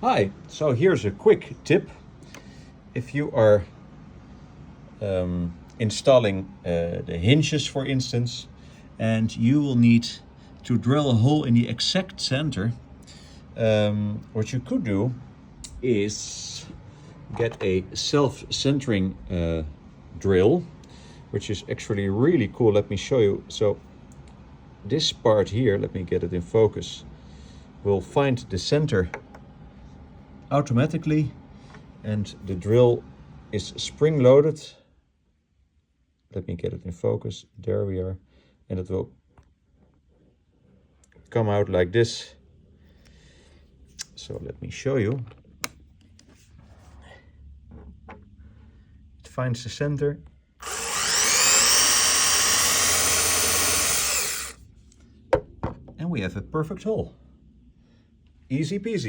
Hi, so here's a quick tip. If you are installing the hinges, for instance, and you will need to drill a hole in the exact center, what you could do is get a self-centering drill, which is actually really cool. Let me show you. So this part here, let me get it in focus, will find the center automatically, and the drill is spring-loaded. Let me get it in focus. There we are. And it will come out like this. So let me show you. It finds the center. And we have a perfect hole. Easy peasy.